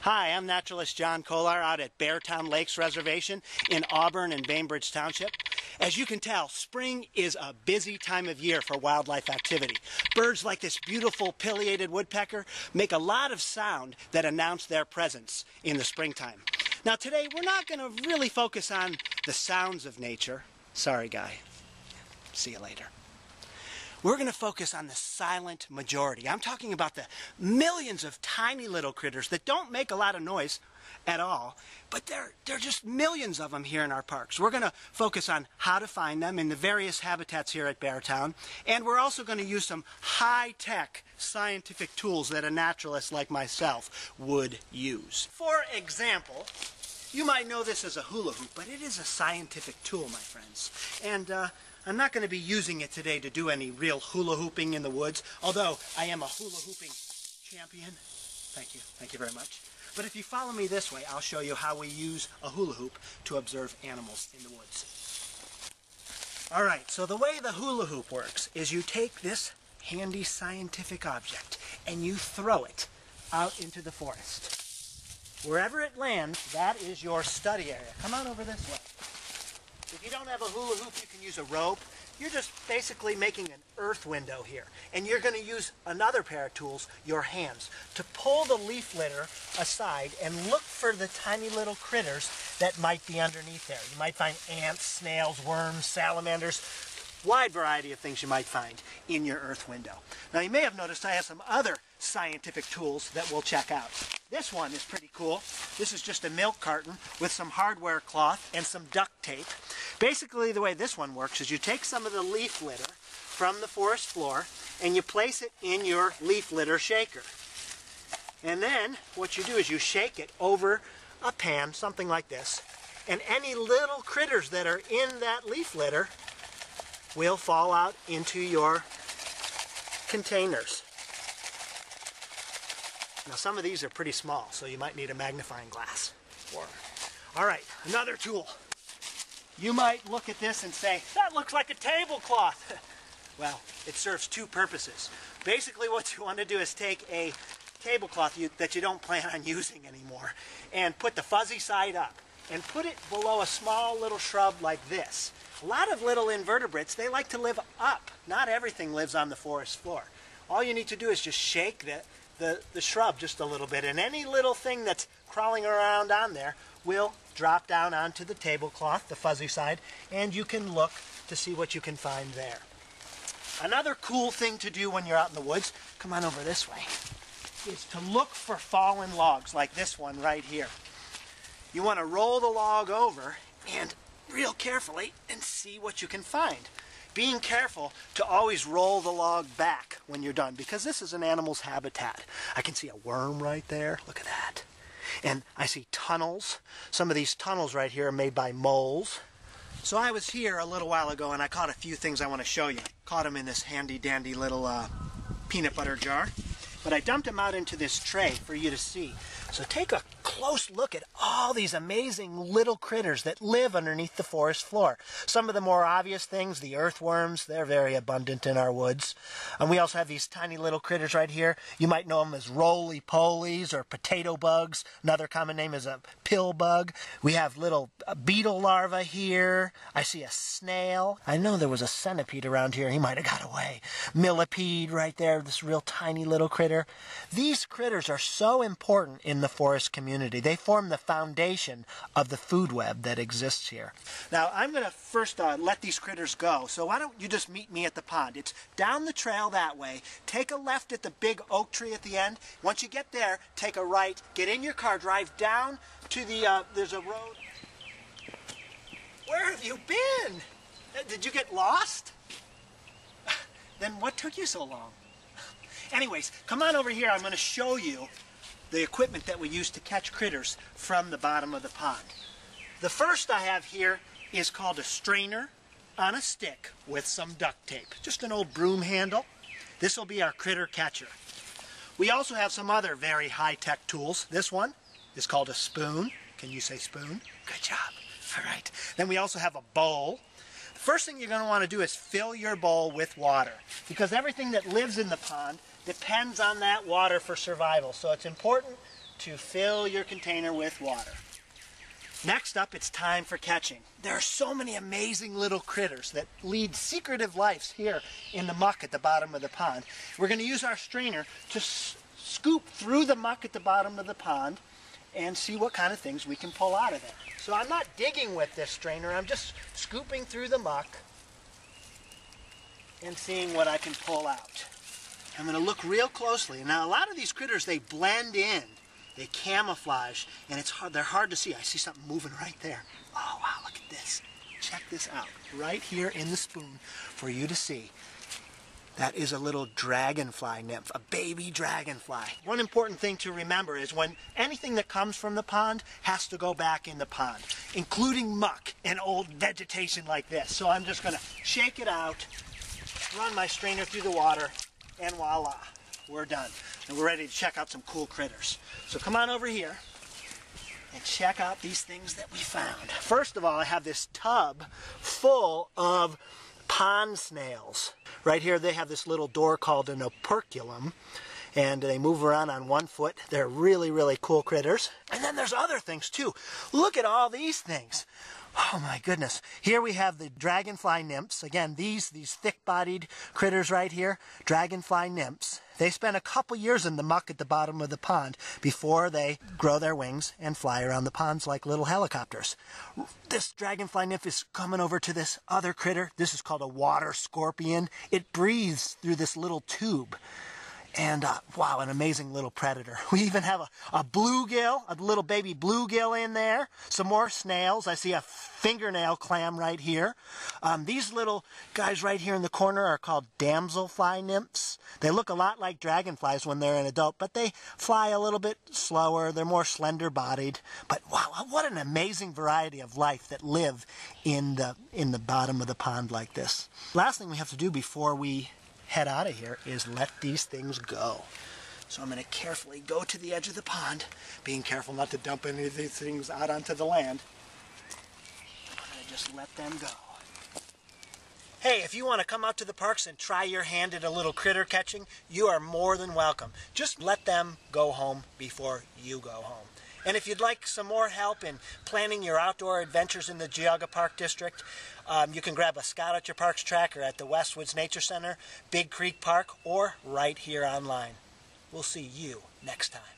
Hi, I'm Naturalist John out at Beartown Lakes Reservation in Auburn and Bainbridge Township. As you can tell, spring is a busy time of year for wildlife activity. Birds like this beautiful pileated woodpecker make a lot of sound that announce their presence in the springtime. Now today we're not going to really focus on the sounds of nature. Sorry, guy. See you later. We're going to focus on the silent majority. I'm talking about the millions of tiny little critters that don't make a lot of noise at all, but there are just millions of them here in our parks. We're going to focus on how to find them in the various habitats here at Beartown, and we're also going to use some high-tech scientific tools that a naturalist like myself would use. For example, you might know this as a hula hoop, but it is a scientific tool, my friends. And I'm not going to be using it today to do any real hula hooping in the woods, although I am a hula hooping champion. Thank you very much. But if you follow me this way, I'll show you how we use a hula hoop to observe animals in the woods. All right, so the way the hula hoop works is you take this handy scientific object and you throw it out into the forest. Wherever it lands, that is your study area. Come on over this way. If you don't have a hula hoop, you can use a rope. You're just basically making an earth window here. And you're going to use another pair of tools, your hands, to pull the leaf litter aside and look for the tiny little critters that might be underneath there. You might find ants, snails, worms, salamanders, wide variety of things you might find in your earth window. Now you may have noticed I have some other scientific tools that we'll check out. This one is pretty cool. This is just a milk carton with some hardware cloth and some duct tape. Basically the way this one works is you take some of the leaf litter from the forest floor and you place it in your leaf litter shaker. And then what you do is you shake it over a pan, something like this, and any little critters that are in that leaf litter will fall out into your containers. Now some of these are pretty small, so you might need a magnifying glass. All right, another tool. You might look at this and say, that looks like a tablecloth. Well, it serves two purposes. Basically what you want to do is take a tablecloth that you don't plan on using anymore and put the fuzzy side up and put it below a small little shrub like this. A lot of little invertebrates, they like to live up. Not everything lives on the forest floor. All you need to do is just shake the shrub just a little bit, and any little thing that's crawling around on there will drop down onto the tablecloth, the fuzzy side, and you can look to see what you can find there. Another cool thing to do when you're out in the woods, come on over this way, is to look for fallen logs like this one right here. You want to roll the log over and real carefully and see what you can find. Being careful to always roll the log back when you're done, because this is an animal's habitat. I can see a worm right there. Look at that. And I see tunnels. Some of these tunnels right here are made by moles. So I was here a little while ago and I caught a few things I want to show you. Caught them in this handy dandy little peanut butter jar. But I dumped them out into this tray for you to see. So take a close look at all these amazing little critters that live underneath the forest floor. Some of the more obvious things, the earthworms, they're very abundant in our woods. And we also have these tiny little critters right here. You might know them as roly-polies or potato bugs. Another common name is a pill bug. We have little beetle larvae here. I see a snail. I know there was a centipede around here. He might have got away. Millipede right there, this real tiny little critter. These critters are so important in the forest community. They form the foundation of the food web that exists here. Now I'm going to first let these critters go, so why don't you just meet me at the pond. It's down the trail that way. Take a left at the big oak tree at the end. Once you get there, take a right, get in your car, drive down to the, there's a road. Where have you been? Did you get lost? Then what took you so long? Anyways, come on over here. I'm going to show you the equipment that we use to catch critters from the bottom of the pond. The first I have here is called a strainer on a stick with some duct tape. Just an old broom handle. This will be our critter catcher. We also have some other very high-tech tools. This one is called a spoon. Can you say spoon? Good job. All right. Then we also have a bowl. The first thing you're going to want to do is fill your bowl with water, because everything that lives in the pond depends on that water for survival. So it's important to fill your container with water. Next up, it's time for catching. There are so many amazing little critters that lead secretive lives here in the muck at the bottom of the pond. We're going to use our strainer to scoop through the muck at the bottom of the pond and see what kind of things we can pull out of it. So I'm not digging with this strainer, I'm just scooping through the muck and seeing what I can pull out. I'm going to look real closely. Now a lot of these critters, they blend in. They camouflage, and they're hard to see. I see something moving right there. Oh, wow, look at this. Check this out. Right here in the spoon for you to see. That is a little dragonfly nymph, a baby dragonfly. One important thing to remember is when anything that comes from the pond has to go back in the pond, including muck and old vegetation like this. So I'm just going to shake it out, run my strainer through the water, and voila. We're done. And we're ready to check out some cool critters. So come on over here and check out these things that we found. First of all, I have this tub full of pond snails. Right here they have this little door called an operculum, and they move around on one foot. They're really, really cool critters. And then there's other things too. Look at all these things. Oh my goodness. Here we have the dragonfly nymphs. Again, these thick-bodied critters right here, dragonfly nymphs. They spend a couple years in the muck at the bottom of the pond before they grow their wings and fly around the ponds like little helicopters. This dragonfly nymph is coming over to this other critter. This is called a water scorpion. It breathes through this little tube. And wow, an amazing little predator. We even have a bluegill, a little baby bluegill in there. Some more snails. I see a fingernail clam right here. These little guys right here in the corner are called damselfly nymphs. They look a lot like dragonflies when they're an adult, but they fly a little bit slower. They're more slender-bodied. But wow, what an amazing variety of life that live in the bottom of the pond like this. Last thing we have to do before we head out of here is let these things go. So I'm going to carefully go to the edge of the pond, being careful not to dump any of these things out onto the land. I'm going to just let them go. Hey, if you want to come out to the parks and try your hand at a little critter catching, you are more than welcome. Just let them go home before you go home. And if you'd like some more help in planning your outdoor adventures in the Geauga Park District, you can grab a Scout at Your Parks tracker at the Westwoods Nature Center, Big Creek Park, or right here online. We'll see you next time.